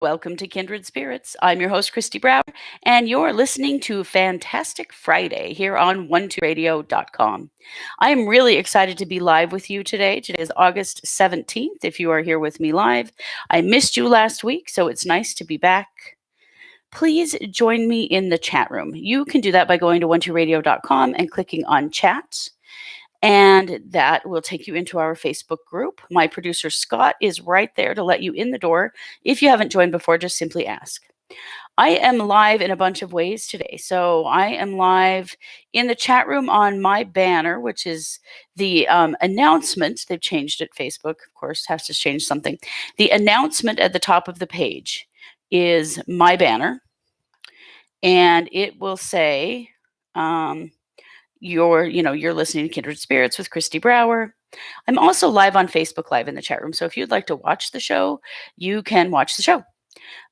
Welcome to Kindred Spirits. I'm your host, Christy Brower, and you're listening to Fantastic Friday here on 12radio.com. I am really excited to be live with you today. Today is August 17th, if you are here with me live. I missed you last week, so it's nice to be back. Please join me in the chat room. You can do that by going to 12radio.com and clicking on chat. And that will take you into our Facebook group. My producer, Scott, is right there to let you in the door. If you haven't joined before, just simply ask. I am live in a bunch of ways today. So I am live in the chat room on my banner, which is the announcement. They've changed it. Facebook, of course, has to change something. The announcement at the top of the page is my banner. And it will say, you're listening to Kindred Spirits with Christy Brower. I'm also live on Facebook Live in the chat room. So if you'd like to watch the show, you can watch the show.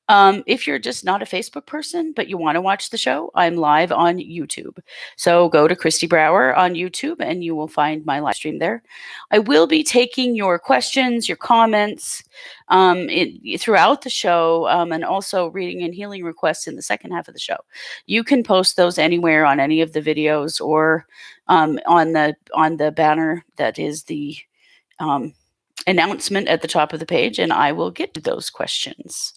If you're just not a Facebook person, but you want to watch the show, I'm live on YouTube. So go to Christy Brower on YouTube and you will find my live stream there. I will be taking your questions, your comments throughout the show, and also reading and healing requests in the second half of the show. You can post those anywhere on any of the videos or on the banner that is the announcement at the top of the page, and I will get to those questions.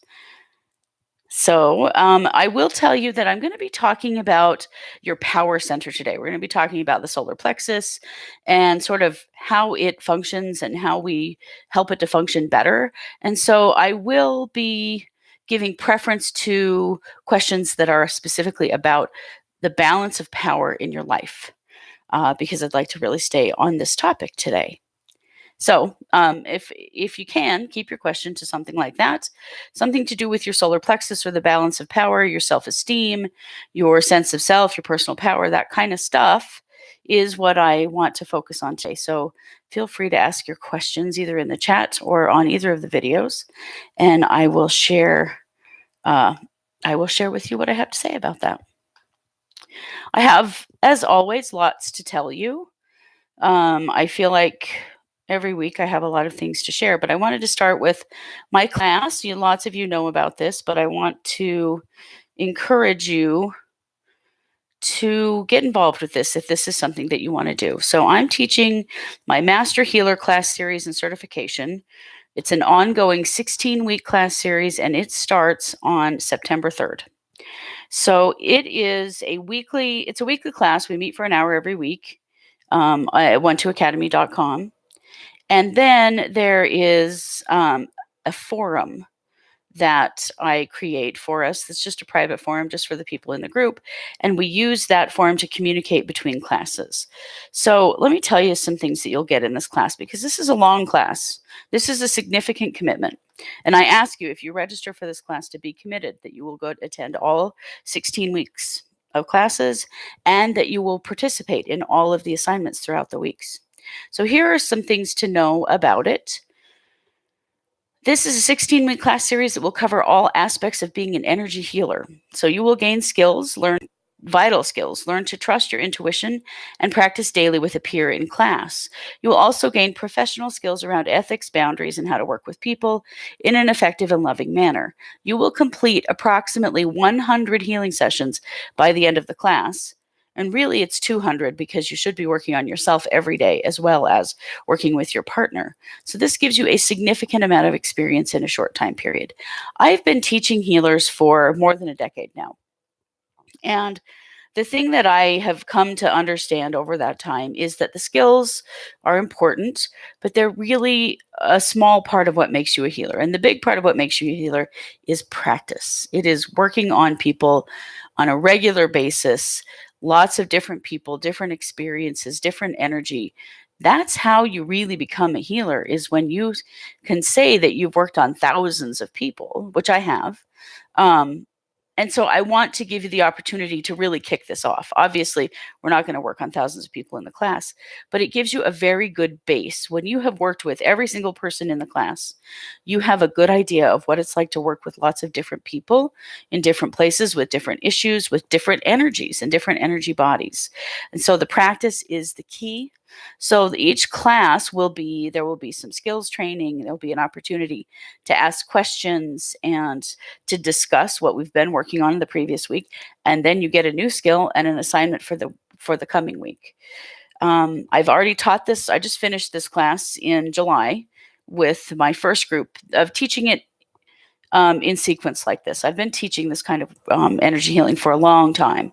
So I will tell you that I'm going to be talking about your power center today. We're going to be talking about the solar plexus and sort of how it functions and how we help it to function better. And so I will be giving preference to questions that are specifically about the balance of power in your life, because I'd like to really stay on this topic today. So if you can, keep your question to something like that, something to do with your solar plexus or the balance of power, your self-esteem, your sense of self, your personal power, that kind of stuff is what I want to focus on today. So feel free to ask your questions either in the chat or on either of the videos, and I will share with you what I have to say about that. I have, as always, lots to tell you. I feel like every week I have a lot of things to share, but I wanted to start with my class. Lots of you know about this, but I want to encourage you to get involved with this if this is something that you want to do. So I'm teaching my Master Healer class series and certification. It's an ongoing 16-week class series, and it starts on September 3rd. So it's a weekly class. We meet for an hour every week. I went to academy.com. And then there is a forum that I create for us. It's just a private forum just for the people in the group. And we use that forum to communicate between classes. So let me tell you some things that you'll get in this class, because this is a long class. This is a significant commitment. And I ask you, if you register for this class, to be committed that you will go attend all 16 weeks of classes and that you will participate in all of the assignments throughout the weeks. So here are some things to know about it. This is a 16-week class series that will cover all aspects of being an energy healer. So you will gain skills, learn vital skills, learn to trust your intuition, and practice daily with a peer in class. You will also gain professional skills around ethics, boundaries, and how to work with people in an effective and loving manner. You will complete approximately 100 healing sessions by the end of the class. And really, it's 200, because you should be working on yourself every day as well as working with your partner. So this gives you a significant amount of experience in a short time period. I've been teaching healers for more than a decade now. And the thing that I have come to understand over that time is that the skills are important, but they're really a small part of what makes you a healer. And the big part of what makes you a healer is practice. It is working on people on a regular basis, lots of different people, different experiences, different energy. That's how you really become a healer, is when you can say that you've worked on thousands of people, which I have. And so I want to give you the opportunity to really kick this off. Obviously, we're not going to work on thousands of people in the class, but it gives you a very good base. When you have worked with every single person in the class, you have a good idea of what it's like to work with lots of different people in different places with different issues, with different energies and different energy bodies. And so the practice is the key. So each class there will be some skills training. There'll be an opportunity to ask questions and to discuss what we've been working on in the previous week. And then you get a new skill and an assignment for the coming week. I've already taught this. I just finished this class in July with my first group of teaching it in sequence like this. I've been teaching this kind of energy healing for a long time,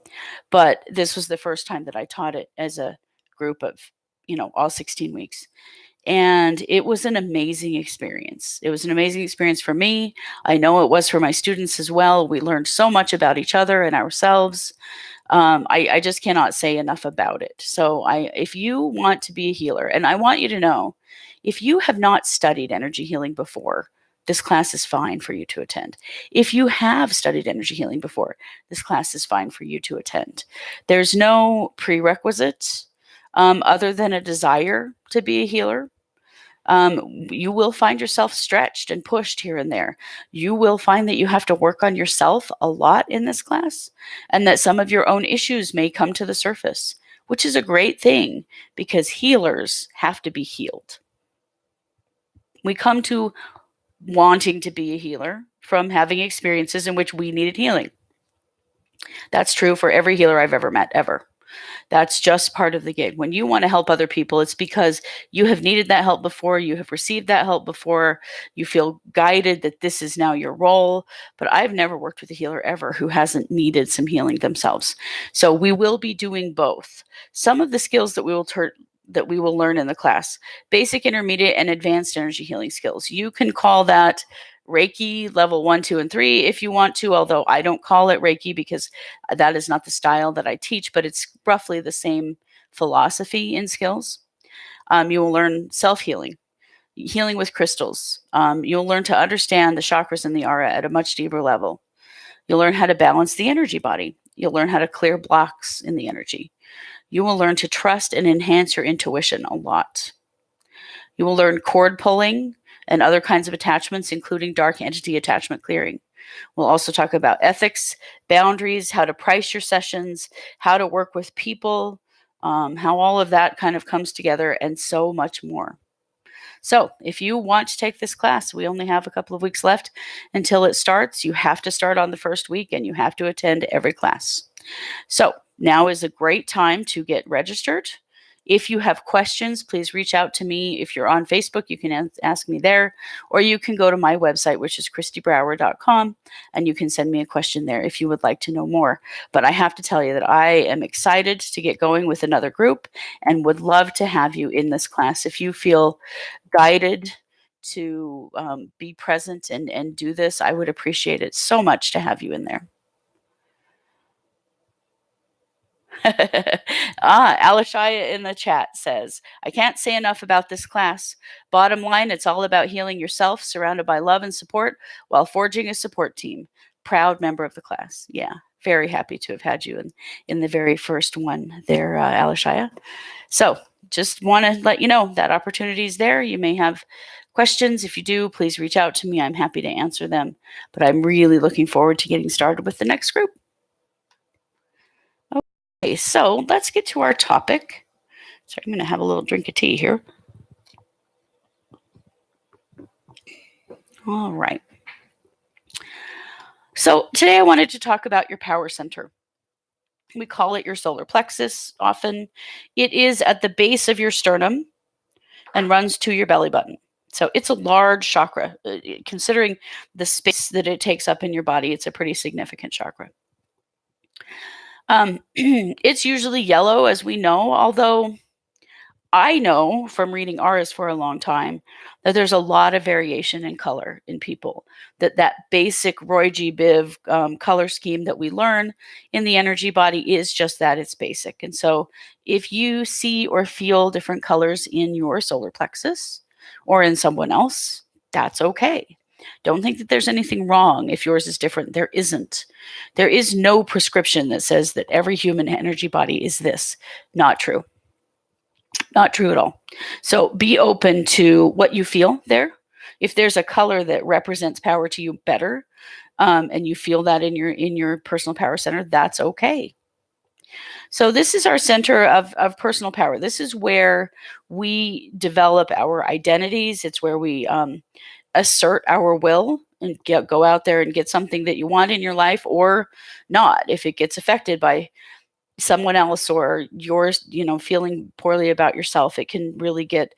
but this was the first time that I taught it as a group of, all 16 weeks. And it was an amazing experience. It was an amazing experience for me. I know it was for my students as well. We learned so much about each other and ourselves. I just cannot say enough about it. So if you want to be a healer, and I want you to know, if you have not studied energy healing before, this class is fine for you to attend. If you have studied energy healing before, this class is fine for you to attend. There's no prerequisite other than a desire to be a healer. You will find yourself stretched and pushed here and there. You will find that you have to work on yourself a lot in this class, and that some of your own issues may come to the surface, which is a great thing because healers have to be healed. We come to wanting to be a healer from having experiences in which we needed healing. That's true for every healer I've ever met, ever. That's just part of the gig. When you want to help other people, it's because you have needed that help before, you have received that help before, you feel guided that this is now your role. But I've never worked with a healer ever who hasn't needed some healing themselves. So we will be doing both. Some of the skills that we will learn in the class: basic, intermediate, and advanced energy healing skills. You can call that Reiki level 1, 2, and 3 if you want to, although I don't call it Reiki because that is not the style that I teach, but it's roughly the same philosophy in skills. You will learn self-healing, healing with crystals. You'll learn to understand the chakras and the aura at a much deeper level. You'll learn how to balance the energy body. You'll learn how to clear blocks in the energy. You will learn to trust and enhance your intuition a lot. You will learn cord pulling and other kinds of attachments, including dark entity attachment clearing. We'll also talk about ethics, boundaries, how to price your sessions, how to work with people, how all of that kind of comes together, and so much more. So if you want to take this class, we only have a couple of weeks left until it starts. You have to start on the first week, and you have to attend every class. So now is a great time to get registered. If you have questions, please reach out to me. If you're on Facebook, you can ask me there, or you can go to my website, which is christybrower.com, and you can send me a question there if you would like to know more. But I have to tell you that I am excited to get going with another group and would love to have you in this class. If you feel guided to be present and do this, I would appreciate it so much to have you in there. Alishaya in the chat says, I can't say enough about this class. Bottom line, it's all about healing yourself, surrounded by love and support, while forging a support team. Proud member of the class. Yeah, very happy to have had you in the very first one there, Alishaya. So just want to let you know that opportunity is there. You may have questions. If you do, please reach out to me. I'm happy to answer them. But I'm really looking forward to getting started with the next group. Okay, so let's get to our topic. So I'm going to have a little drink of tea here. All right. So today I wanted to talk about your power center. We call it your solar plexus often. It is at the base of your sternum and runs to your belly button. So it's a large chakra. Considering the space that it takes up in your body, it's a pretty significant chakra. It's usually yellow, as we know, although I know from reading auras for a long time that there's a lot of variation in color in people. That basic Roy G. Biv color scheme that we learn in the energy body is just that, it's basic. And so if you see or feel different colors in your solar plexus or in someone else, that's okay. Don't think that there's anything wrong if yours is different. There isn't. There is no prescription that says that every human energy body is this. Not true. Not true at all. So be open to what you feel there. If there's a color that represents power to you better, and you feel that in your personal power center, that's okay. So this is our center of personal power. This is where we develop our identities. It's where we assert our will and go out there and get something that you want in your life, or not, if it gets affected by someone else or yours, feeling poorly about yourself. It can really get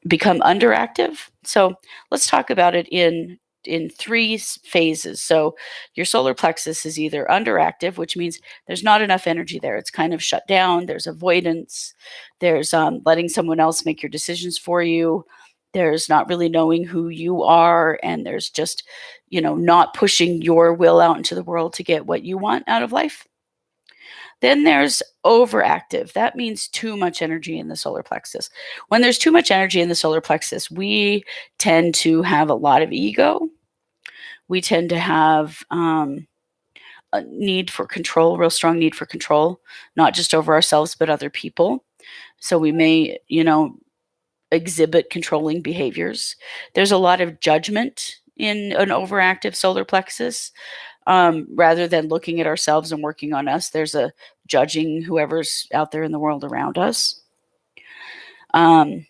become underactive. So let's talk about it in three phases. So your solar plexus is either underactive, which means there's not enough energy there. It's kind of shut down. There's avoidance. There's letting someone else make your decisions for you. There's not really knowing who you are, and there's just, not pushing your will out into the world to get what you want out of life. Then there's overactive. That means too much energy in the solar plexus. When there's too much energy in the solar plexus, we tend to have a lot of ego. We tend to have a need for control, real strong need for control, not just over ourselves, but other people. So we may, exhibit controlling behaviors. There's a lot of judgment in an overactive solar plexus. Rather than looking at ourselves and working on us, there's a judging whoever's out there in the world around us. When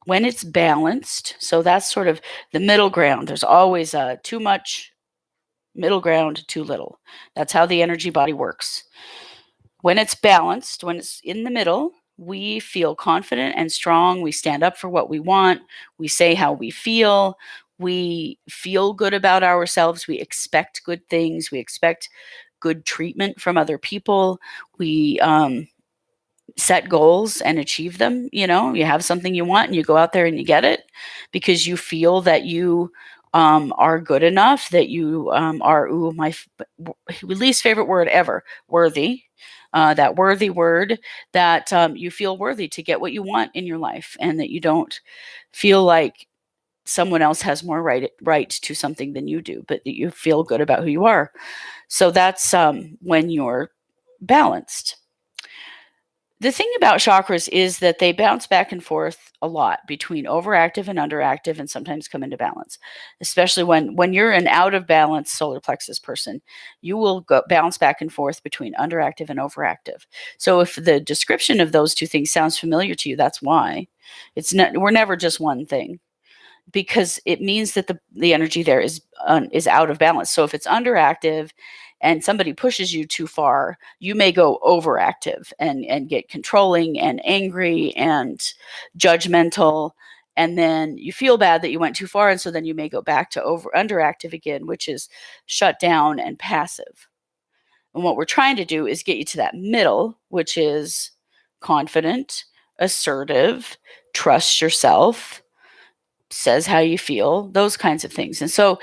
it's balanced, so that's sort of the middle ground. There's always too much, middle ground, too little. That's how the energy body works. When it's balanced, when it's in the middle, we feel confident and strong. We stand up for what we want. We say how we feel. We feel good about ourselves. We expect good things. We expect good treatment from other people. We set goals and achieve them. You have something you want and you go out there and you get it because you feel that you are good enough, that you are, my least favorite word ever, worthy. That worthy word, that you feel worthy to get what you want in your life, and that you don't feel like someone else has more right to something than you do, but that you feel good about who you are. So that's when you're balanced. The thing about chakras is that they bounce back and forth a lot between overactive and underactive, and sometimes come into balance. Especially when you're an out of balance solar plexus person, you will bounce back and forth between underactive and overactive. So if the description of those two things sounds familiar to you, that's why. We're never just one thing, because it means that the energy there is out of balance. So if it's underactive and somebody pushes you too far, you may go overactive and get controlling and angry and judgmental, and then you feel bad that you went too far, and so then you may go back to underactive again, which is shut down and passive. And what we're trying to do is get you to that middle, which is confident, assertive, trust yourself, says how you feel, those kinds of things. And so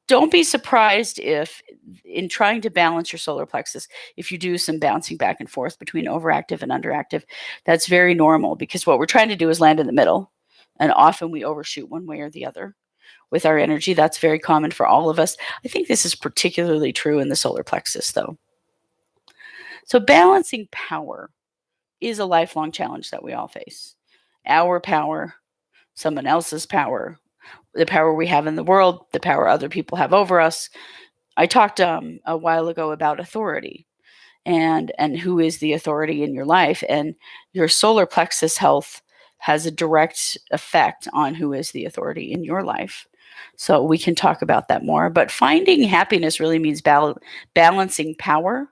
don't be surprised if, in trying to balance your solar plexus, if you do some bouncing back and forth between overactive and underactive. That's very normal, because what we're trying to do is land in the middle. And often we overshoot one way or the other with our energy. That's very common for all of us. I think this is particularly true in the solar plexus, though. So balancing power is a lifelong challenge that we all face. Our power, someone else's power, the power we have in the world, the power other people have over us. I talked a while ago about authority and who is the authority in your life, and your solar plexus health has a direct effect on who is the authority in your life. So we can talk about that more. But finding happiness really means balancing power,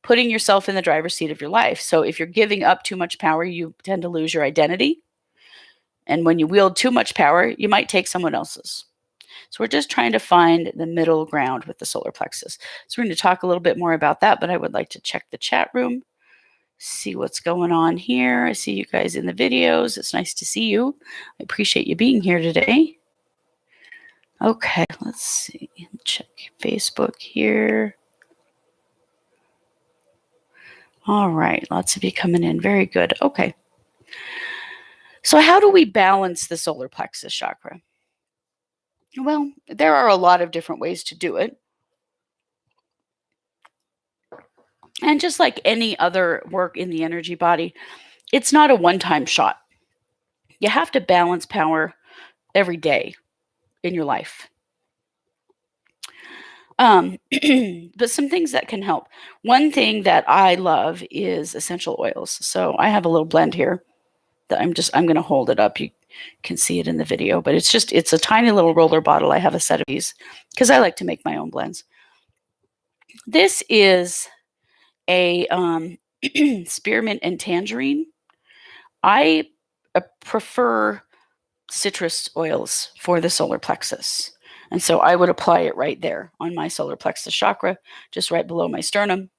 putting yourself in the driver's seat of your life. So if you're giving up too much power, you tend to lose your identity. And when you wield too much power, you might take someone else's. So we're just trying to find the middle ground with the solar plexus. So we're going to talk a little bit more about that, but I would like to check the chat room, see what's going on here. I see you guys in the videos. It's nice to see you. I appreciate you being here today. Okay, let's see. Check Facebook here. All right, lots of you coming in. Very good. Okay. So how do we balance the solar plexus chakra? Well, there are a lot of different ways to do it. And just like any other work in the energy body, it's not a one-time shot. You have to balance power every day in your life. But some things that can help. One thing that I love is essential oils. So I have a little blend here that I'm going to hold it up. You can see it in the video, but it's a tiny little roller bottle. I have a set of these because I like to make my own blends. This is a spearmint and tangerine. I prefer citrus oils for the solar plexus. And so I would apply it right there on my solar plexus chakra, just right below my sternum.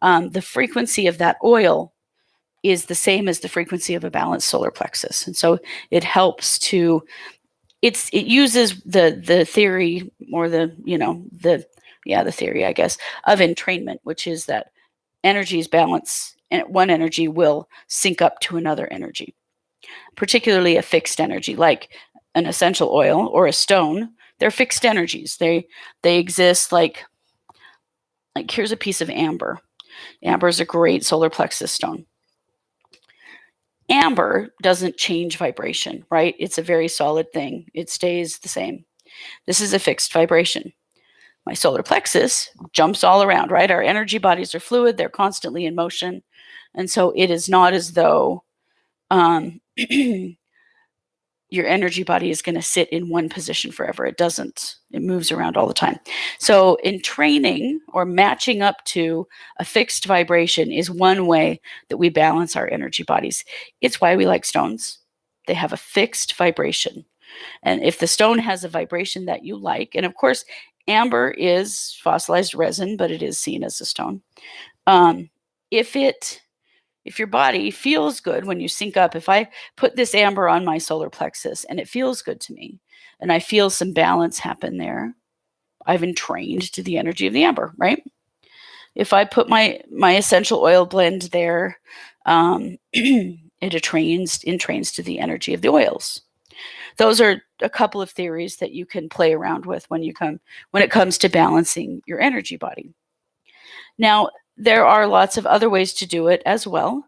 The frequency of that oil is the same as the frequency of a balanced solar plexus. And so it helps to, it uses the theory or the theory, I guess, of entrainment, which is that energies balance and one energy will sync up to another energy, particularly a fixed energy like an essential oil or a stone. They're fixed energies. They exist like here's a piece of amber. Amber is a great solar plexus stone. Amber doesn't change vibration, right? It's a very solid thing. It stays the same. This is a fixed vibration. My solar plexus jumps all around, right? Our energy bodies are fluid. They're constantly in motion. And so it is not as though your energy body is going to sit in one position forever. It doesn't. It moves around all the time. So in training or matching up to a fixed vibration is one way that we balance our energy bodies. It's why we like stones. They have a fixed vibration. And if the stone has a vibration that you like, and of course, amber is fossilized resin, but it is seen as a stone. If your body feels good when you sync up, if I put this amber on my solar plexus and it feels good to me and I feel some balance happen there, I've entrained to the energy of the amber, right? If I put my essential oil blend there, it entrains to the energy of the oils. Those are a couple of theories that you can play around with when it comes to balancing your energy body. Now, there are lots of other ways to do it as well.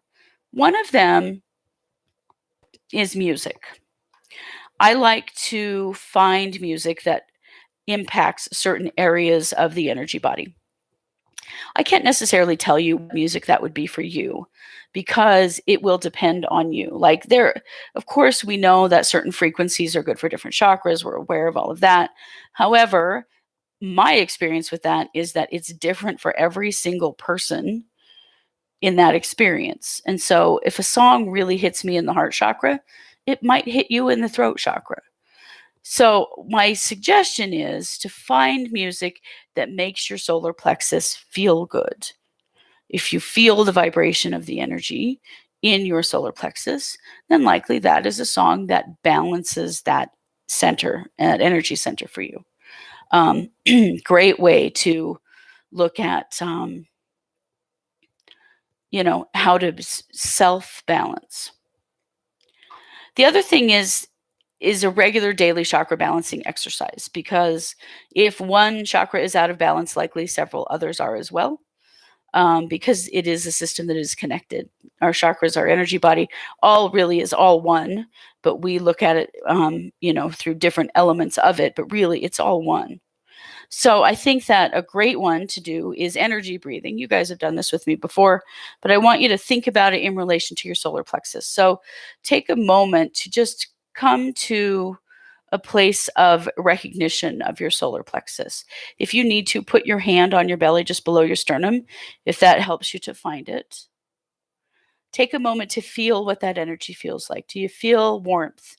One of them is music. I like to find music that impacts certain areas of the energy body. I can't necessarily tell you what music that would be for you because it will depend on you. Of course, we know that certain frequencies are good for different chakras. We're aware of all of that. However, my experience with that is that it's different for every single person in that experience. And so if a song really hits me in the heart chakra, it might hit you in the throat chakra. So my suggestion is to find music that makes your solar plexus feel good. If you feel the vibration of the energy in your solar plexus, then likely that is a song that balances that center, that energy center for you. Great way to look at, how to self-balance. The other thing is a regular daily chakra balancing exercise, because if one chakra is out of balance, likely several others are as well, because it is a system that is connected. Our chakras, our energy body, all really is all one, but we look at it, through different elements of it, but really it's all one. So I think that a great one to do is energy breathing. You guys have done this with me before, but I want you to think about it in relation to your solar plexus. So take a moment to just come to a place of recognition of your solar plexus. If you need to, put your hand on your belly just below your sternum, if that helps you to find it. Take a moment to feel what that energy feels like. Do you feel warmth?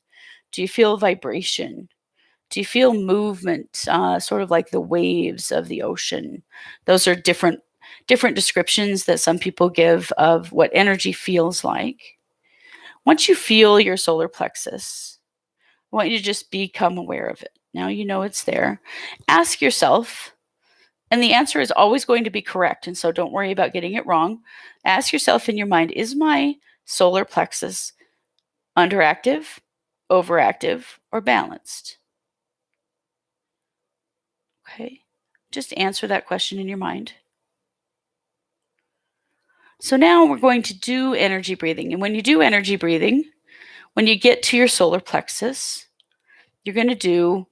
Do you feel vibration? Do you feel movement, sort of like the waves of the ocean? Those are different descriptions that some people give of what energy feels like. Once you feel your solar plexus, I want you to just become aware of it. Now you know it's there. Ask yourself, and the answer is always going to be correct, and so don't worry about getting it wrong. Ask yourself in your mind, is my solar plexus underactive, overactive, or balanced? Okay, just answer that question in your mind. So now we're going to do energy breathing. And when you do energy breathing, when you get to your solar plexus, you're going to do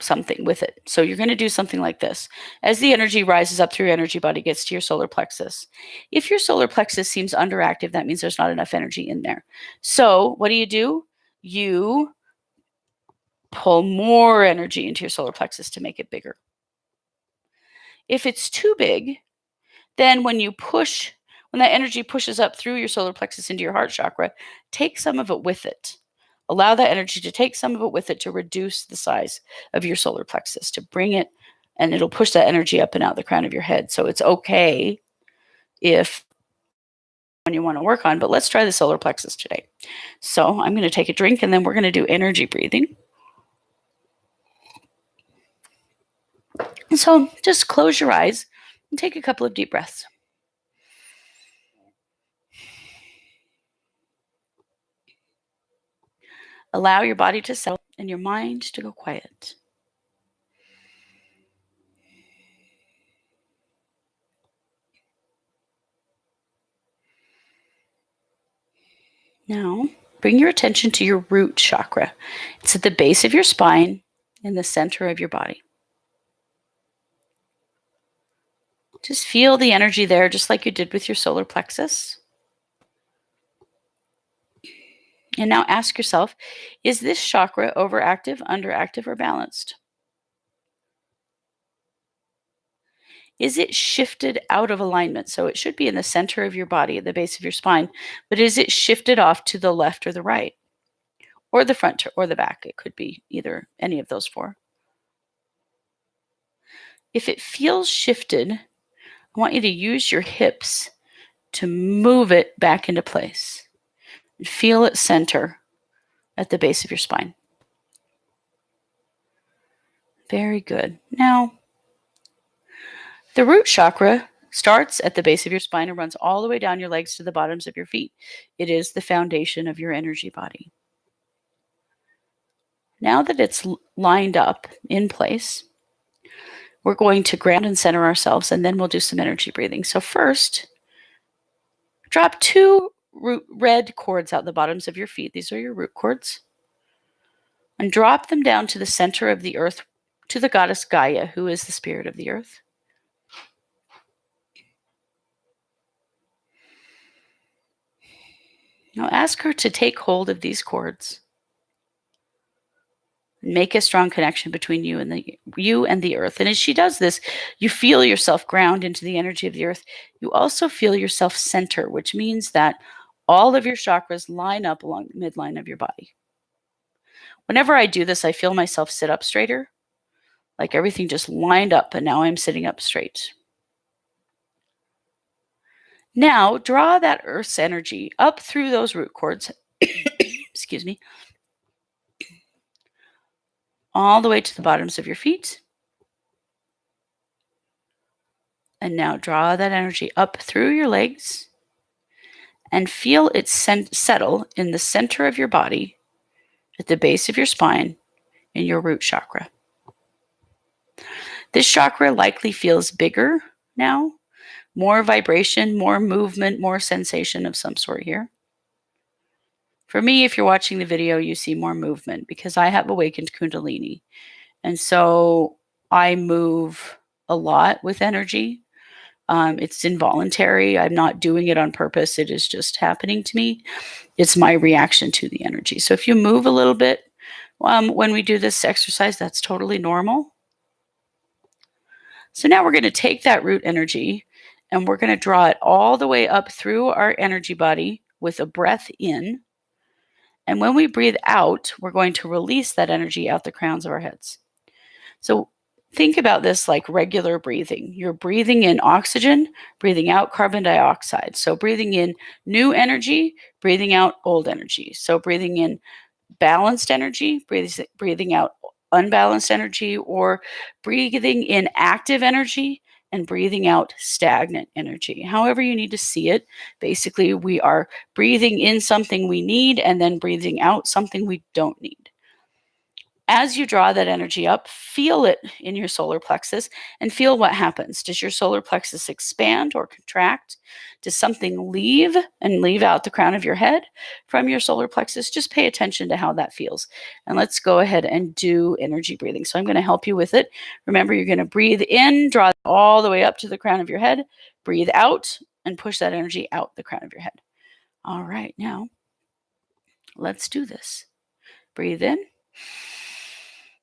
something with it. So you're going to do something like this. As the energy rises up through your energy body, gets to your solar plexus. If your solar plexus seems underactive, that means there's not enough energy in there. So what do? You pull more energy into your solar plexus to make it bigger. If it's too big, then when that energy pushes up through your solar plexus into your heart chakra, take some of it with it. Allow that energy to take some of it with it to reduce the size of your solar plexus, to bring it, and it'll push that energy up and out the crown of your head. So it's okay if when you want to work on, but let's try the solar plexus today. So I'm going to take a drink and then we're going to do energy breathing. And so just close your eyes and take a couple of deep breaths. Allow your body to settle and your mind to go quiet. Now, bring your attention to your root chakra. It's at the base of your spine in the center of your body. Just feel the energy there, just like you did with your solar plexus. And now ask yourself, is this chakra overactive, underactive, or balanced? Is it shifted out of alignment? So it should be in the center of your body, at the base of your spine, but is it shifted off to the left or the right? Or the front or the back? It could be either, any of those four. If it feels shifted, I want you to use your hips to move it back into place. Feel it center at the base of your spine. Very good. Now, the root chakra starts at the base of your spine and runs all the way down your legs to the bottoms of your feet. It is the foundation of your energy body. Now that it's lined up in place, we're going to ground and center ourselves, and then we'll do some energy breathing. So first, drop 2 red cords out the bottoms of your feet. These are your root cords. And drop them down to the center of the earth, to the goddess Gaia, who is the spirit of the earth. Now ask her to take hold of these cords. Make a strong connection between you and the earth. And as she does this, you feel yourself ground into the energy of the earth. You also feel yourself center, which means that all of your chakras line up along the midline of your body. Whenever I do this, I feel myself sit up straighter, like everything just lined up, and now I'm sitting up straight. Now, draw that earth's energy up through those root cords, excuse me, all the way to the bottoms of your feet. And now draw that energy up through your legs and feel it settle in the center of your body, at the base of your spine, in your root chakra. This chakra likely feels bigger now, more vibration, more movement, more sensation of some sort here. For me, if you're watching the video, you see more movement because I have awakened Kundalini. And so I move a lot with energy. It's involuntary. I'm not doing it on purpose. It is just happening to me. It's my reaction to the energy. So if you move a little bit when we do this exercise, that's totally normal. So now we're going to take that root energy and we're going to draw it all the way up through our energy body with a breath in. And when we breathe out, we're going to release that energy out the crowns of our heads. So think about this like regular breathing. You're breathing in oxygen, breathing out carbon dioxide. So breathing in new energy, breathing out old energy. So breathing in balanced energy, breathing out unbalanced energy, or breathing in active energy and breathing out stagnant energy. However you need to see it. Basically, we are breathing in something we need and then breathing out something we don't need. as you draw that energy up, feel it in your solar plexus and feel what happens. Does your solar plexus expand or contract? Does something leave and leave out the crown of your head from your solar plexus? Just pay attention to how that feels. And let's go ahead and do energy breathing. So I'm going to help you with it. Remember, you're going to breathe in, draw all the way up to the crown of your head, breathe out, and push that energy out the crown of your head. All right, now let's do this. Breathe in.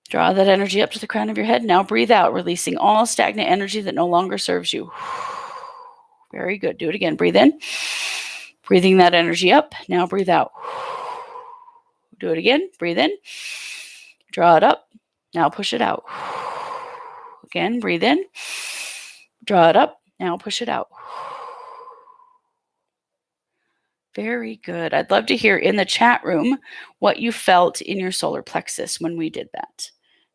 Draw that energy up to the crown of your head. Now breathe out, releasing all stagnant energy that no longer serves you. Very good. Do it again. Breathe in. Breathing that energy up. Now breathe out. Do it again. Breathe in. Draw it up. Now push it out. Again, breathe in. Draw it up. Now push it out. Very good. I'd love to hear in the chat room what you felt in your solar plexus when we did that.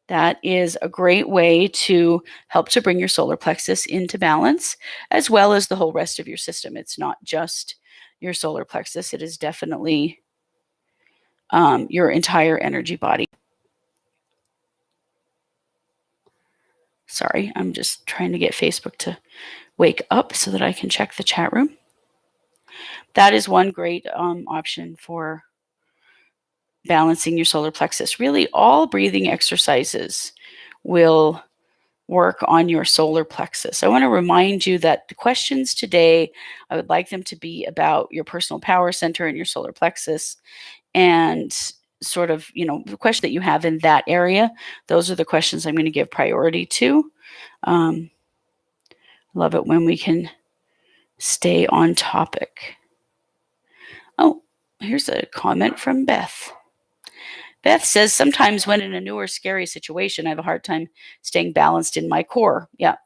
That is a great way to help to bring your solar plexus into balance, as well as the whole rest of your system. It's not just your solar plexus. It is definitely your entire energy body. Sorry, I'm just trying to get Facebook to wake up so that I can check the chat room. That is one great option for balancing your solar plexus. Really, all breathing exercises will work on your solar plexus. I want to remind you that the questions today, I would like them to be about your personal power center and your solar plexus, and sort of, the question that you have in that area. Those are the questions I'm going to give priority to. Love it when we can stay on topic. Oh, here's a comment from Beth. Beth says, sometimes when in a new or scary situation, I have a hard time staying balanced in my core. Yeah.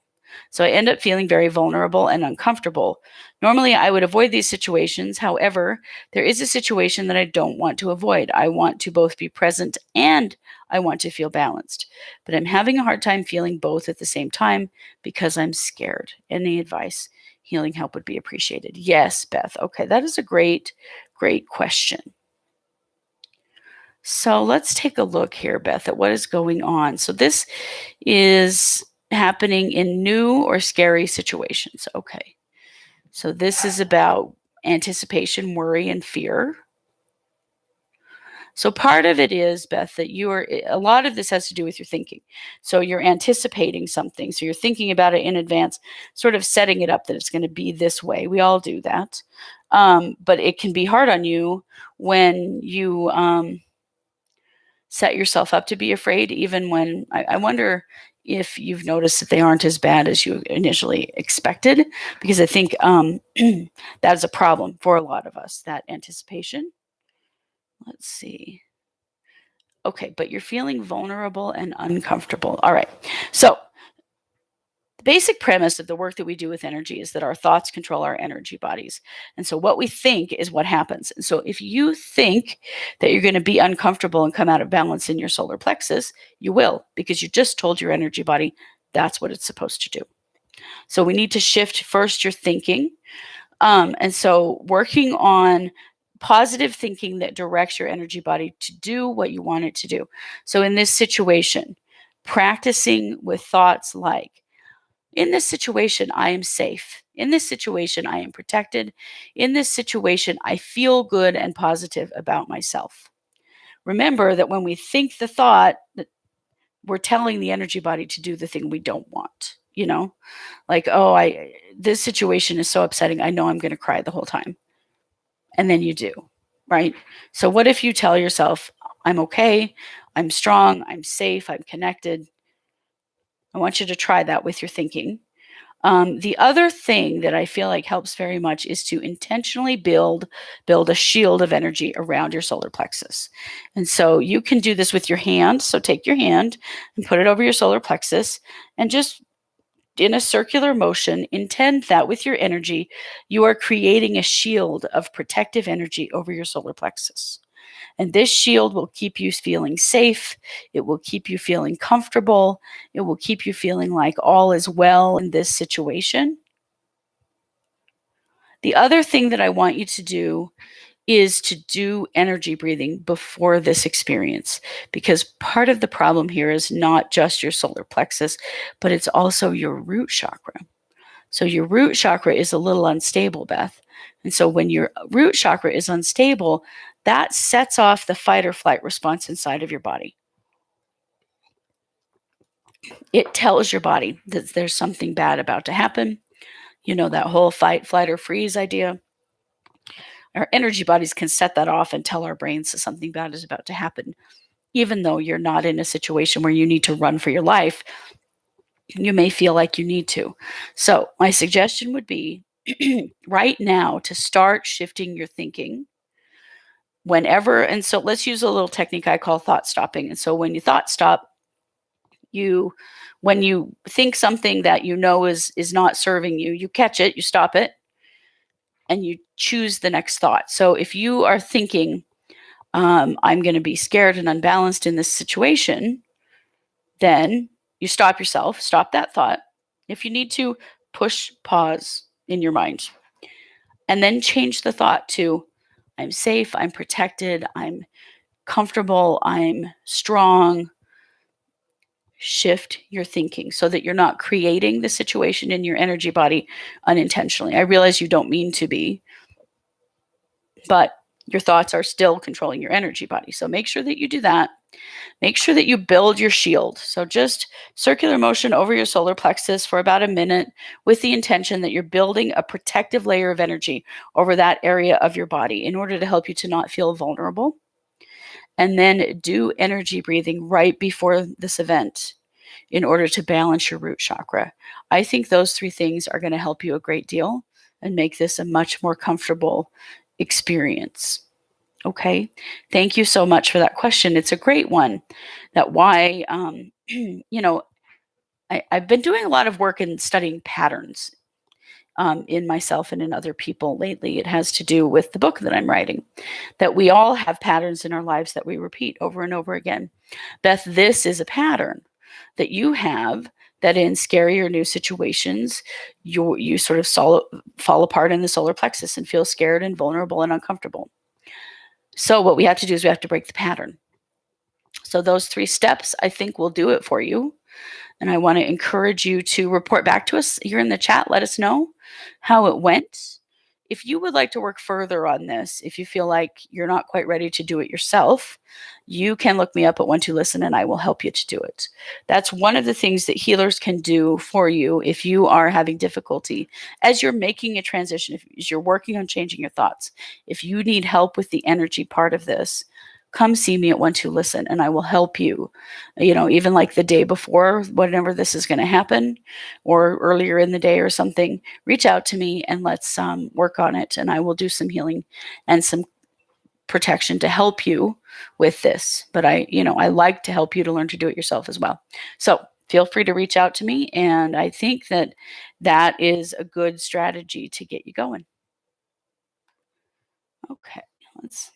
So I end up feeling very vulnerable and uncomfortable. Normally, I would avoid these situations. However, there is a situation that I don't want to avoid. I want to both be present and I want to feel balanced. But I'm having a hard time feeling both at the same time because I'm scared. Any advice? Healing help would be appreciated. Yes, Beth. Okay, that is a great question. So let's take a look here, Beth, at what is going on. So this is happening in new or scary situations. Okay. So this is about anticipation, worry, and fear. So part of it is, Beth, that a lot of this has to do with your thinking. So you're anticipating something. So you're thinking about it in advance, sort of setting it up that it's going to be this way. We all do that. But it can be hard on you when you set yourself up to be afraid, even when I wonder if you've noticed that they aren't as bad as you initially expected, because I think that is a problem for a lot of us, that anticipation. Let's see. Okay, but you're feeling vulnerable and uncomfortable. All right. So the basic premise of the work that we do with energy is that our thoughts control our energy bodies. And so what we think is what happens. And so if you think that you're going to be uncomfortable and come out of balance in your solar plexus, you will, because you just told your energy body that's what it's supposed to do. So we need to shift first your thinking. And so working on positive thinking that directs your energy body to do what you want it to do. So in this situation, practicing with thoughts like, in this situation, I am safe. In this situation, I am protected. In this situation, I feel good and positive about myself. Remember that when we think the thought, that we're telling the energy body to do the thing we don't want, like, this situation is so upsetting. I know I'm going to cry the whole time. And then you do, right? So what if you tell yourself, I'm okay, I'm strong, I'm safe, I'm connected. I want you to try that with your thinking. The other thing that I feel like helps very much is to intentionally build a shield of energy around your solar plexus. And so you can do this with your hand. So take your hand and put it over your solar plexus and just in a circular motion, intend that with your energy, you are creating a shield of protective energy over your solar plexus. And this shield will keep you feeling safe. It will keep you feeling comfortable. It will keep you feeling like all is well in this situation. The other thing that I want you to do is to do energy breathing before this experience, because part of the problem here is not just your solar plexus, but it's also your root chakra. So your root chakra is a little unstable, Beth. And so when your root chakra is unstable, that sets off the fight or flight response inside of your body. It tells your body that there's something bad about to happen. You know, that whole fight, flight, or freeze idea. Our energy bodies can set that off and tell our brains that something bad is about to happen. Even though you're not in a situation where you need to run for your life, you may feel like you need to. So, my suggestion would be right now to start shifting your thinking whenever. And so, let's use a little technique I call thought stopping. And so, when you thought stop, when you think something that you know is not serving you, you catch it, you stop it, and you choose the next thought. So, if you are thinking, I'm going to be scared and unbalanced in this situation, then you stop yourself, stop that thought. If you need to, push pause in your mind, and then change the thought to, I'm safe, I'm protected, I'm comfortable, I'm strong. Shift your thinking so that you're not creating the situation in your energy body unintentionally. I realize you don't mean to be, but your thoughts are still controlling your energy body. So make sure that you do that. Make sure that you build your shield. So just circular motion over your solar plexus for about a minute with the intention that you're building a protective layer of energy over that area of your body in order to help you to not feel vulnerable. And then do energy breathing right before this event in order to balance your root chakra. I think those three things are going to help you a great deal and make this a much more comfortable experience. Okay. Thank you so much for that question. It's a great one. That why, I've been doing a lot of work in studying patterns in myself and in other people lately. It has to do with the book that I'm writing, that we all have patterns in our lives that we repeat over and over again. Beth, this is a pattern that you have, that in scary or new situations, you sort of fall apart in the solar plexus and feel scared and vulnerable and uncomfortable. So what we have to do is we have to break the pattern. So those 3 steps, I think, will do it for you. And I want to encourage you to report back to us here in the chat. Let us know how it went. If you would like to work further on this, if you feel like you're not quite ready to do it yourself, you can look me up at 12listen and I will help you to do it. That's one of the things that healers can do for you if you are having difficulty as you're making a transition, as you're working on changing your thoughts. If you need help with the energy part of this, come see me at 12listen and I will help you, even like the day before, whenever this is going to happen, or earlier in the day or something. Reach out to me and let's work on it, and I will do some healing and some protection to help you with this. But I like to help you to learn to do it yourself as well. So feel free to reach out to me, and I think that is a good strategy to get you going. Okay, let's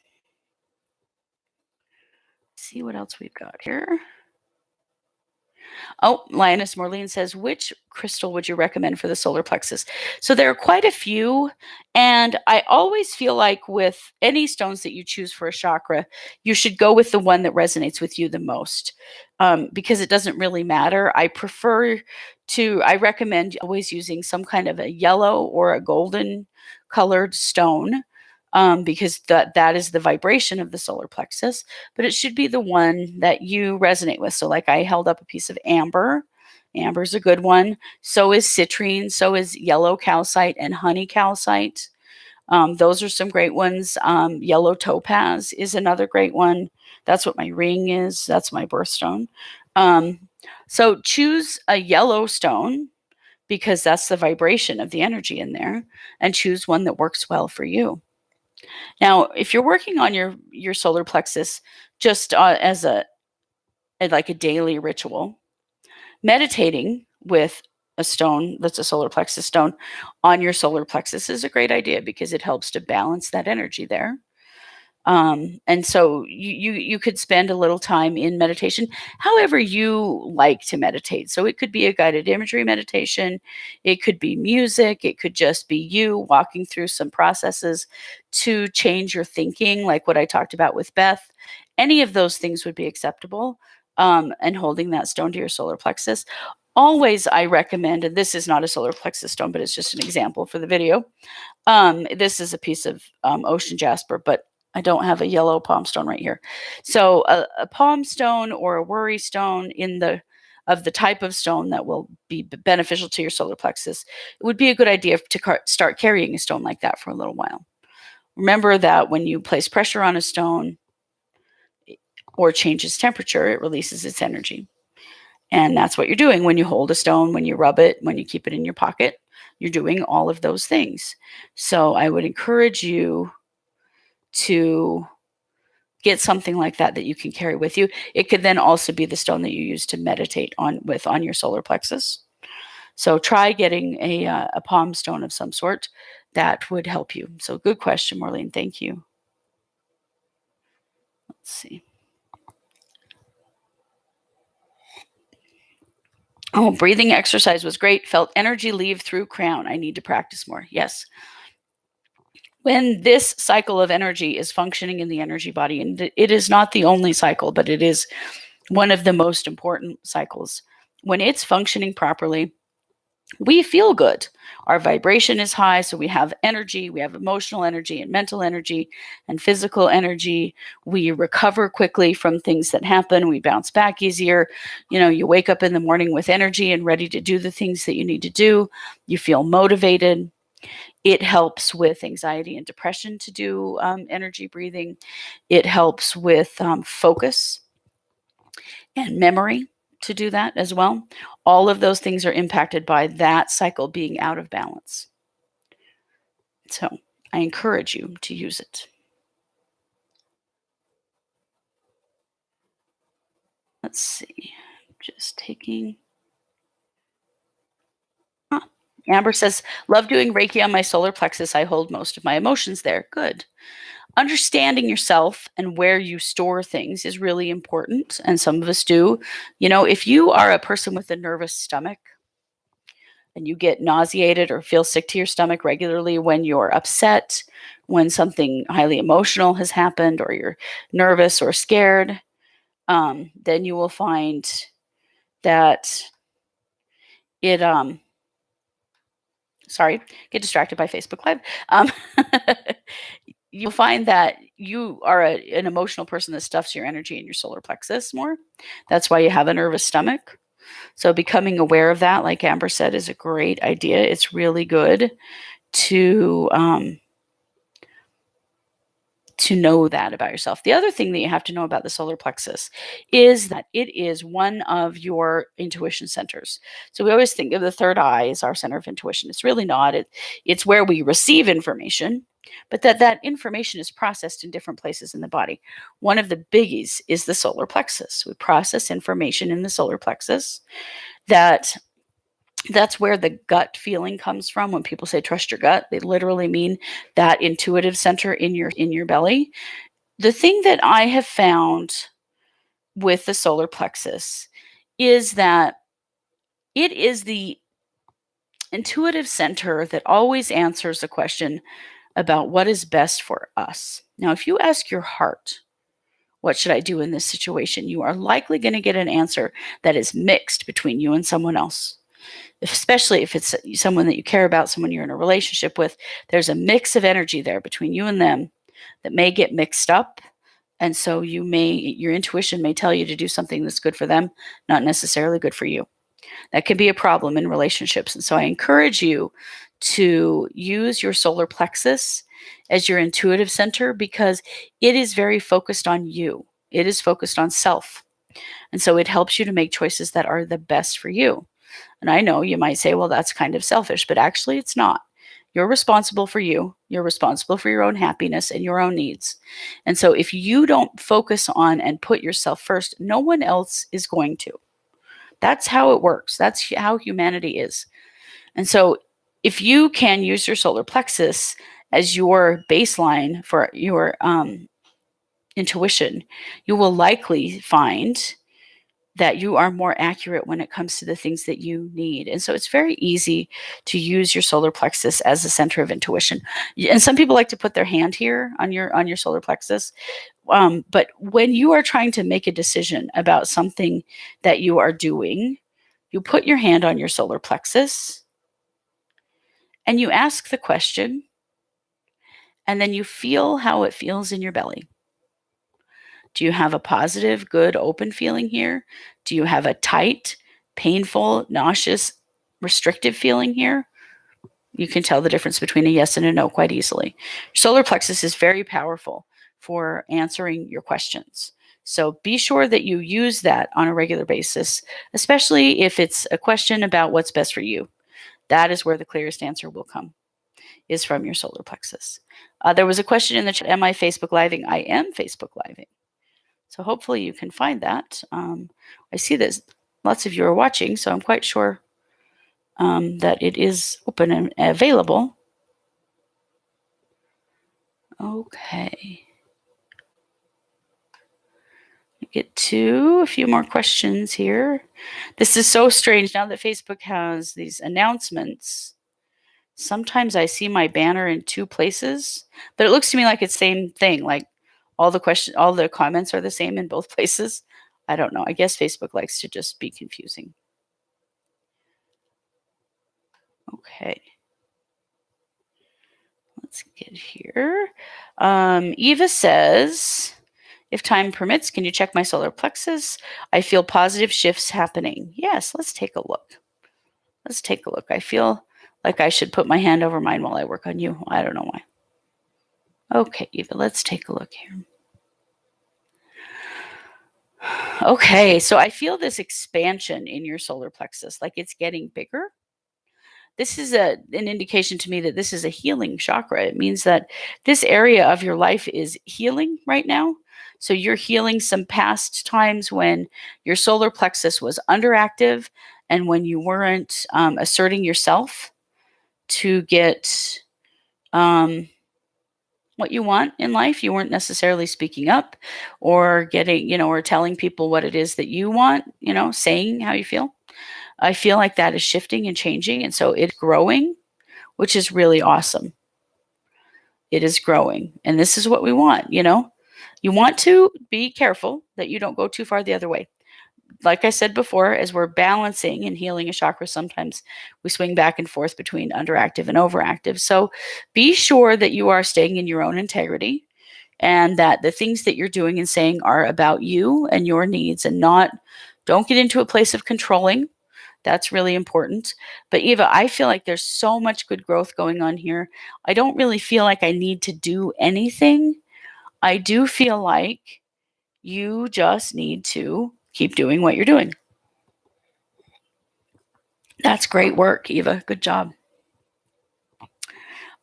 see what else we've got here. Oh, Lioness Morleen says, which crystal would you recommend for the solar plexus? So there are quite a few. And I always feel like with any stones that you choose for a chakra, you should go with the one that resonates with you the most, because it doesn't really matter. I recommend always using some kind of a yellow or a golden colored stone, because that is the vibration of the solar plexus, but it should be the one that you resonate with. So like I held up a piece of amber. Amber's a good one. So is citrine. So is yellow calcite and honey calcite. Those are some great ones. Yellow topaz is another great one. That's what my ring is. That's my birthstone. So choose a yellow stone because that's the vibration of the energy in there, and choose one that works well for you. Now, if you're working on your solar plexus just as like a daily ritual, meditating with a stone that's a solar plexus stone on your solar plexus is a great idea because it helps to balance that energy there. And so you could spend a little time in meditation, however you like to meditate. So it could be a guided imagery meditation, it could be music, it could just be you walking through some processes to change your thinking, like what I talked about with Beth. Any of those things would be acceptable. And holding that stone to your solar plexus. Always, I recommend, and this is not a solar plexus stone, but it's just an example for the video. This is a piece of ocean jasper, but I don't have a yellow palm stone right here. So a palm stone or a worry stone of the type of stone that will be beneficial to your solar plexus, it would be a good idea to start carrying a stone like that for a little while. Remember that when you place pressure on a stone or changes temperature, it releases its energy. And that's what you're doing when you hold a stone, when you rub it, when you keep it in your pocket. You're doing all of those things. So I would encourage you to get something like that you can carry with you. It could then also be the stone that you use to meditate on your solar plexus. So try getting a palm stone of some sort. That would help you. So good question, Maureen. Thank you. Let's see. Oh, breathing exercise was great. Felt energy leave through crown. I need to practice more. Yes. When this cycle of energy is functioning in the energy body, and it is not the only cycle, but it is one of the most important cycles. When it's functioning properly, we feel good. Our vibration is high, so we have energy, we have emotional energy and mental energy and physical energy. We recover quickly from things that happen. We bounce back easier. You wake up in the morning with energy and ready to do the things that you need to do. You feel motivated. It helps with anxiety and depression to do energy breathing. It helps with focus and memory to do that as well. All of those things are impacted by that cycle being out of balance. So I encourage you to use it. Let's see. Just taking. Amber says, love doing Reiki on my solar plexus. I hold most of my emotions there. Good. Understanding yourself and where you store things is really important. And some of us do. If you are a person with a nervous stomach and you get nauseated or feel sick to your stomach regularly when you're upset, when something highly emotional has happened, or you're nervous or scared, then you will find that it, sorry, get distracted by Facebook Live. You'll find that you are an emotional person that stuffs your energy in your solar plexus more. That's why you have a nervous stomach. So becoming aware of that, like Amber said, is a great idea. It's really good to know that about yourself. The other thing that you have to know about the solar plexus is that it is one of your intuition centers. So we always think of the third eye as our center of intuition. It's really not. It's where we receive information, but that information is processed in different places in the body. One of the biggies is the solar plexus. We process information in the solar plexus. That's where the gut feeling comes from. When people say trust your gut, they literally mean that intuitive center in your belly. The thing that I have found with the solar plexus is that it is the intuitive center that always answers the question about what is best for us. Now, if you ask your heart, what should I do in this situation? You are likely going to get an answer that is mixed between you and someone else. Especially if it's someone that you care about, someone you're in a relationship with, there's a mix of energy there between you and them that may get mixed up. And so your intuition may tell you to do something that's good for them, not necessarily good for you. That can be a problem in relationships. And so I encourage you to use your solar plexus as your intuitive center, because it is very focused on you. It is focused on self. And so it helps you to make choices that are the best for you. And I know you might say, well, that's kind of selfish, but actually it's not. You're responsible for you. You're responsible for your own happiness and your own needs. And so if you don't focus on and put yourself first, no one else is going to. That's how it works. That's how humanity is. And so if you can use your solar plexus as your baseline for your intuition, you will likely find that you are more accurate when it comes to the things that you need. And so it's very easy to use your solar plexus as a center of intuition. And some people like to put their hand here on your solar plexus. But when you are trying to make a decision about something that you are doing, you put your hand on your solar plexus and you ask the question, and then you feel how it feels in your belly. Do you have a positive, good, open feeling here? Do you have a tight, painful, nauseous, restrictive feeling here? You can tell the difference between a yes and a no quite easily. Solar plexus is very powerful for answering your questions. So be sure that you use that on a regular basis, especially if it's a question about what's best for you. That is where the clearest answer will come, is from your solar plexus. There was a question in the chat, am I Facebook Living? I am Facebook Living. So hopefully you can find that. I see that lots of you are watching, so I'm quite sure that it is open and available. Okay. Get to a few more questions here. This is so strange now that Facebook has these announcements. Sometimes I see my banner in two places, but it looks to me like it's the same thing. Like all the comments are the same in both places. I don't know. I guess Facebook likes to just be confusing. Okay. Let's get here. Eva says, if time permits, can you check my solar plexus? I feel positive shifts happening. Yes, let's take a look. Let's take a look. I feel like I should put my hand over mine while I work on you. I don't know why. Okay, Eva, let's take a look here. Okay, so I feel this expansion in your solar plexus, like it's getting bigger. This is an indication to me that this is a healing chakra. It means that this area of your life is healing right now. So you're healing some past times when your solar plexus was underactive and when you weren't asserting yourself to get what you want in life. You weren't necessarily speaking up or getting, or telling people what it is that you want, saying how you feel. I feel like that is shifting and changing. And so it's growing, which is really awesome. It is growing. And this is what we want, You want to be careful that you don't go too far the other way. Like I said before, as we're balancing and healing a chakra, sometimes we swing back and forth between underactive and overactive. So be sure that you are staying in your own integrity and that the things that you're doing and saying are about you and your needs and don't get into a place of controlling. That's really important. But Eva, I feel like there's so much good growth going on here. I don't really feel like I need to do anything. I do feel like you just need to keep doing what you're doing. That's great work, Eva. Good job.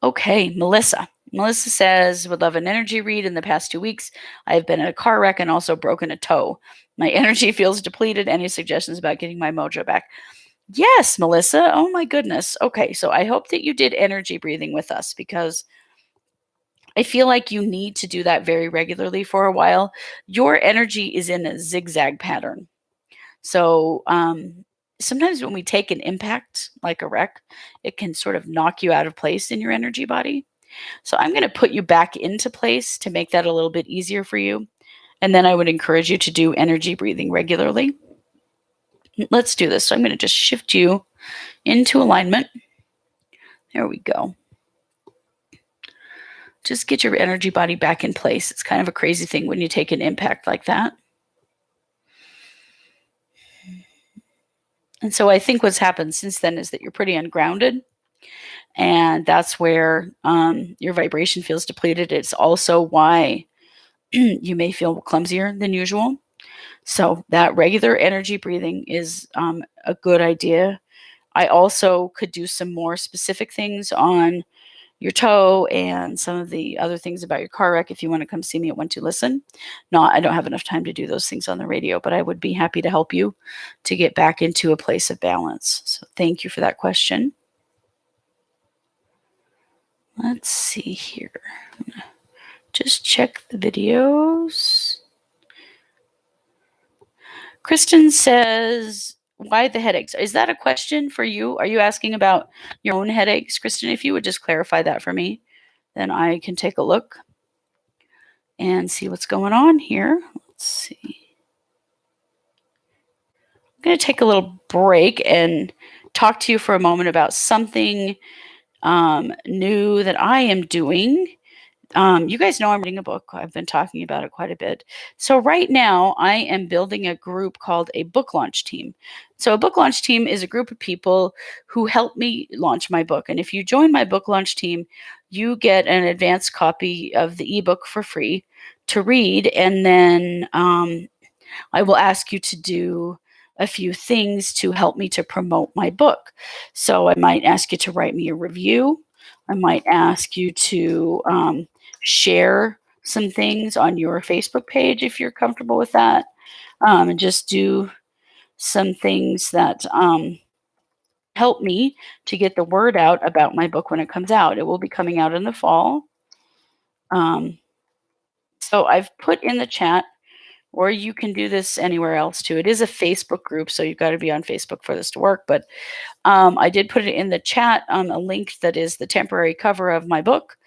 Okay, Melissa. Melissa says, would love an energy read. In the past 2 weeks, I've been in a car wreck and also broken a toe. My energy feels depleted. Any suggestions about getting my mojo back? Yes, Melissa. Oh my goodness. Okay, so I hope that you did energy breathing with us because I feel like you need to do that very regularly for a while. Your energy is in a zigzag pattern. So sometimes when we take an impact like a wreck, it can sort of knock you out of place in your energy body. So I'm going to put you back into place to make that a little bit easier for you. And then I would encourage you to do energy breathing regularly. Let's do this. So I'm going to just shift you into alignment. There we go. Just get your energy body back in place. It's kind of a crazy thing when you take an impact like that. And so I think what's happened since then is that you're pretty ungrounded. And that's where your vibration feels depleted. It's also why you may feel clumsier than usual. So that regular energy breathing is a good idea. I also could do some more specific things on your toe and some of the other things about your car wreck if you want to come see me at 1-2-Listen. No, I don't have enough time to do those things on the radio, but I would be happy to help you to get back into a place of balance. So thank you for that question. Let's see here. I'm going to just check the videos. Kristen says, why the headaches? Is that a question for you? Are you asking about your own headaches, Kristen? If you would just clarify that for me, then I can take a look and see what's going on here. Let's see. I'm going to take a little break and talk to you for a moment about something new that I am doing. You guys know I'm reading a book. I've been talking about it quite a bit. So right now I am building a group called a book launch team. So a book launch team is a group of people who help me launch my book. And if you join my book launch team, you get an advanced copy of the ebook for free to read. And then I will ask you to do a few things to help me to promote my book. So I might ask you to write me a review. I might ask you to share some things on your Facebook page if you're comfortable with that, and just do some things that help me to get the word out about my book when it comes out. It will be coming out in the fall. So I've put in the chat, or you can do this anywhere else too. It is a Facebook group, so you've got to be on Facebook for this to work. But I did put it in the chat, a link that is the temporary cover of my book.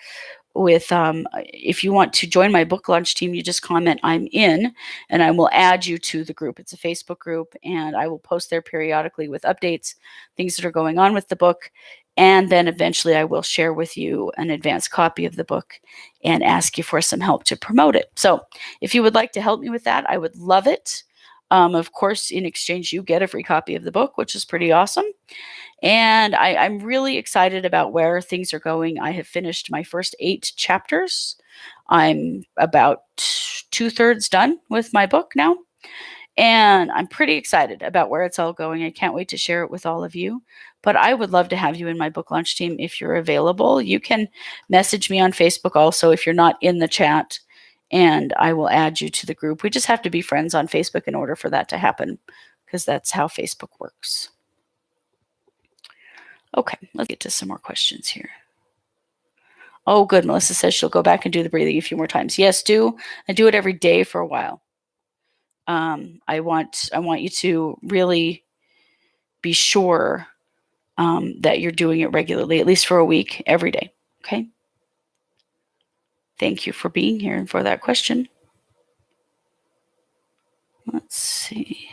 With if you want to join my book launch team, you just comment I'm in, and I will add you to the group. It's a Facebook group, and I will post there periodically with updates, things that are going on with the book. And then eventually I will share with you an advanced copy of the book and ask you for some help to promote it. So if you would like to help me with that, I would love it. Of course, in exchange, you get a free copy of the book, which is pretty awesome. And I'm really excited about where things are going. I have finished my first 8 chapters. I'm about 2/3 done with my book now. And I'm pretty excited about where it's all going. I can't wait to share it with all of you. But I would love to have you in my book launch team if you're available. You can message me on Facebook also if you're not in the chat, and I will add you to the group. We just have to be friends on Facebook in order for that to happen, because that's how Facebook works. Okay, let's get to some more questions here. Oh, good. Melissa says she'll go back and do the breathing a few more times. Yes, do. And do it every day for a while. I want you to really be sure that you're doing it regularly, at least for a week, every day. Okay. Thank you for being here and for that question. Let's see.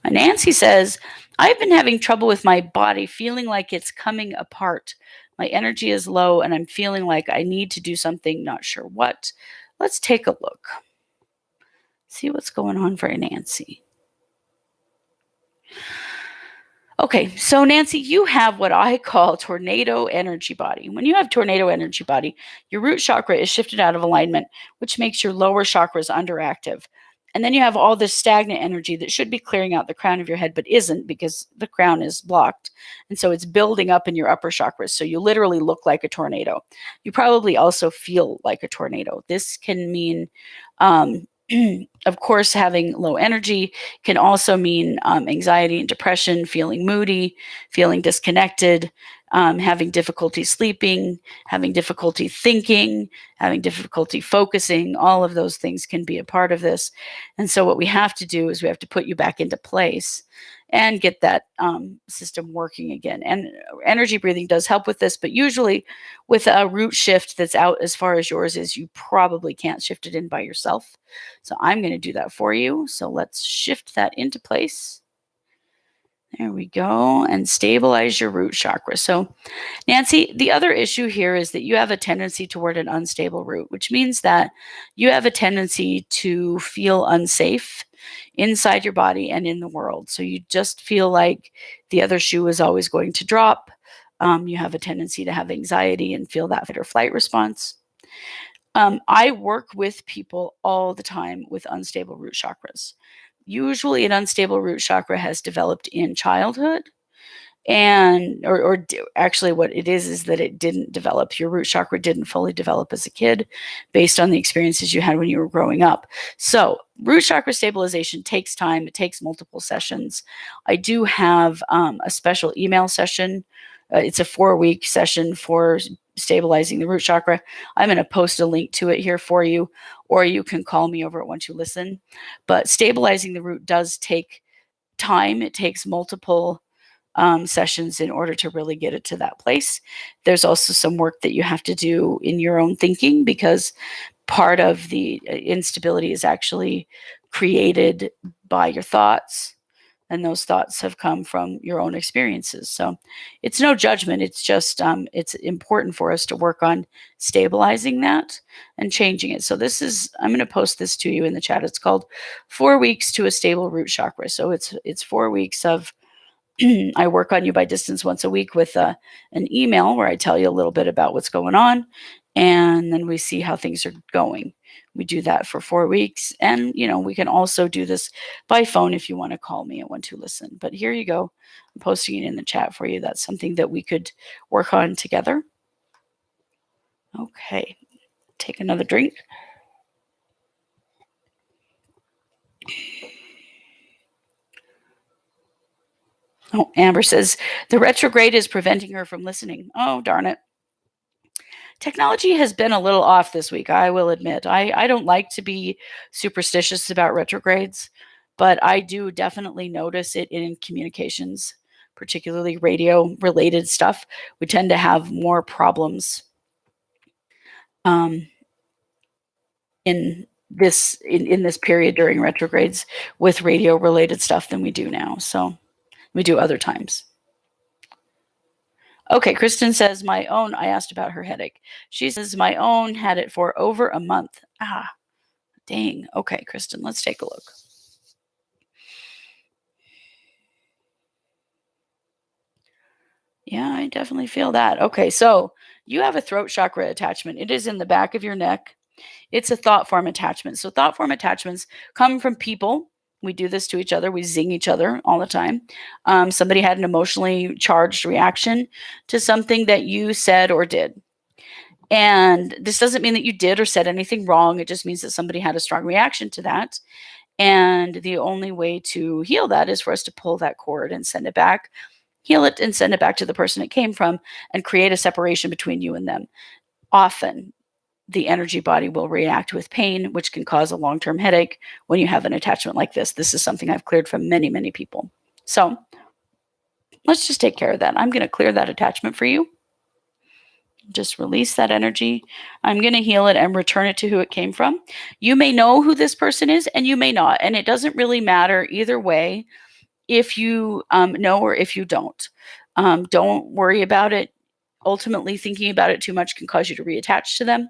Nancy says, I've been having trouble with my body, feeling like it's coming apart. My energy is low and I'm feeling like I need to do something, not sure what. Let's take a look. See what's going on for Nancy. Okay, so Nancy, you have what I call tornado energy body. When you have tornado energy body, your root chakra is shifted out of alignment, which makes your lower chakras underactive. And then you have all this stagnant energy that should be clearing out the crown of your head, but isn't, because the crown is blocked. And so it's building up in your upper chakras. So you literally look like a tornado. You probably also feel like a tornado. This can mean, of course, having low energy can also mean anxiety and depression, feeling moody, feeling disconnected, having difficulty sleeping, having difficulty thinking, having difficulty focusing. All of those things can be a part of this. And so what we have to do is we have to put you back into place and get that system working again. And energy breathing does help with this, but usually with a root shift that's out as far as yours is, you probably can't shift it in by yourself. So I'm going to do that for you. So let's shift that into place. There we go. And stabilize your root chakra. So Nancy, the other issue here is that you have a tendency toward an unstable root, which means that you have a tendency to feel unsafe inside your body and in the world. So you just feel like the other shoe is always going to drop. You have a tendency to have anxiety and feel that fight or flight response. I work with people all the time with unstable root chakras. Usually an unstable root chakra has developed in childhood, and actually what it is that it didn't develop. Your root chakra didn't fully develop as a kid based on the experiences you had when you were growing up. So root chakra stabilization takes time. It takes multiple sessions. I do have a special email session. It's a 4-week session for stabilizing the root chakra. I'm going to post a link to it here for you, or you can call me over at One Two Listen. But stabilizing the root does take time. It takes multiple sessions in order to really get it to that place. There's also some work that you have to do in your own thinking, because part of the instability is actually created by your thoughts, and those thoughts have come from your own experiences. So it's no judgment. It's just it's important for us to work on stabilizing that and changing it. So I'm going to post this to you in the chat. It's called 4 Weeks to a Stable Root Chakra. So it's 4 weeks of I work on you by distance once a week with an email where I tell you a little bit about what's going on, and then we see how things are going. We do that for 4 weeks, and we can also do this by phone if you want to call me at One Two Listen. But here you go. I'm posting it in the chat for you. That's something that we could work on together. Okay, take another drink. Oh, Amber says the retrograde is preventing her from listening. Oh, darn it. Technology has been a little off this week, I will admit. I don't like to be superstitious about retrogrades, but I do definitely notice it in communications, particularly radio related stuff. We tend to have more problems in this period during retrogrades with radio related stuff than we do now. So we do other times. Okay, Kristen says, I asked about her headache. She says, my own had it for over a month. Ah, dang. Okay, Kristen, let's take a look. Yeah, I definitely feel that. Okay, so you have a throat chakra attachment. It is in the back of your neck. It's a thought form attachment. So thought form attachments come from people. We do this to each other. We zing each other all the time. Somebody had an emotionally charged reaction to something that you said or did. And this doesn't mean that you did or said anything wrong. It just means that somebody had a strong reaction to that. And the only way to heal that is for us to pull that cord and send it back, heal it and send it back to the person it came from, and create a separation between you and them. Often, the energy body will react with pain, which can cause a long-term headache when you have an attachment like this. This is something I've cleared from many, many people. So let's just take care of that. I'm going to clear that attachment for you. Just release that energy. I'm going to heal it and return it to who it came from. You may know who this person is and you may not. And it doesn't really matter either way if you know or if you don't. Don't worry about it. Ultimately, thinking about it too much can cause you to reattach to them.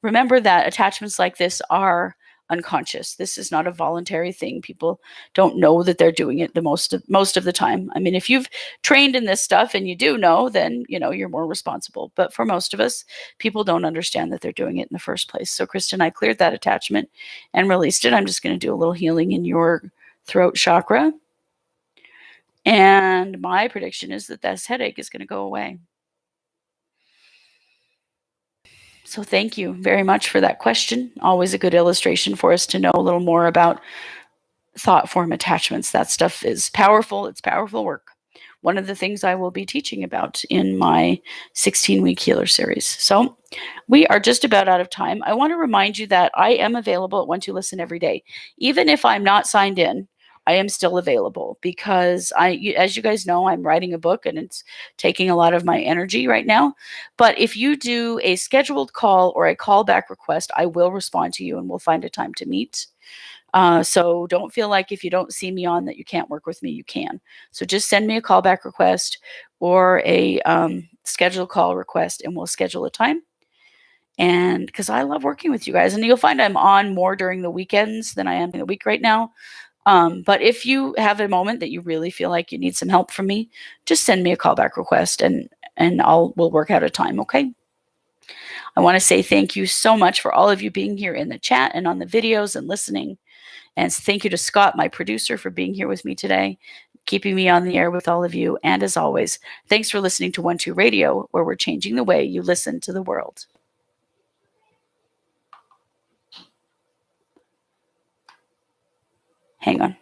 Remember that attachments like this are unconscious. This is not a voluntary thing. People don't know that they're doing it most of the time. I mean, if you've trained in this stuff and you do know, then you're more responsible. But for most of us, people don't understand that they're doing it in the first place. So Kristen, I cleared that attachment and released it. I'm just going to do a little healing in your throat chakra. And my prediction is that this headache is going to go away. So thank you very much for that question. Always a good illustration for us to know a little more about thought form attachments. That stuff is powerful. It's powerful work. One of the things I will be teaching about in my 16-week healer series. So we are just about out of time. I want to remind you that I am available at One Two Listen every day. Even if I'm not signed in, I am still available because as you guys know, I'm writing a book and it's taking a lot of my energy right now. But if you do a scheduled call or a callback request, I will respond to you and we'll find a time to meet. So don't feel like if you don't see me on that you can't work with me, you can. So just send me a callback request or a scheduled call request and we'll schedule a time. And because I love working with you guys, and you'll find I'm on more during the weekends than I am in the week right now. But if you have a moment that you really feel like you need some help from me, just send me a callback request and we'll work out a time. Okay. I want to say thank you so much for all of you being here in the chat and on the videos and listening. And thank you to Scott, my producer, for being here with me today, keeping me on the air with all of you. And as always, thanks for listening to One Two Radio, where we're changing the way you listen to the world. Hang on.